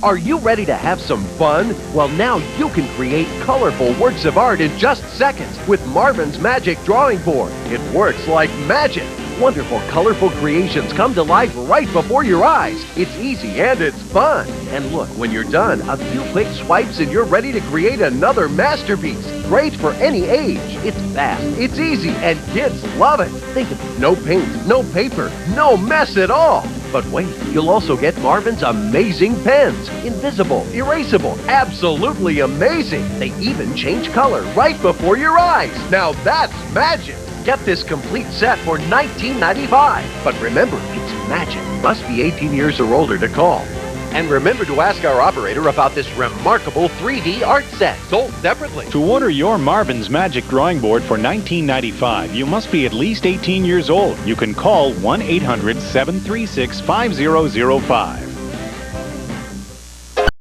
Are you ready to have some fun? Well, now you can create colorful works of art in just seconds with Marvin's Magic Drawing Board. It works like magic. Wonderful, colorful creations come to life right before your eyes. It's easy and it's fun. And look, when you're done, a few quick swipes and you're ready to create another masterpiece. Great for any age. It's fast, it's easy, and kids love it. Think of it. No paint, no paper, no mess at all. But wait, you'll also get Marvin's amazing pens. Invisible, erasable, absolutely amazing. They even change color right before your eyes. Now that's magic. Get this complete set for $19.95. But remember, it's magic. Must be 18 years or older to call. And remember to ask our operator about this remarkable 3D art set, sold separately. To order your Marvin's Magic Drawing Board for $19.95, you must be at least 18 years old. You can call 1-800-736-5005.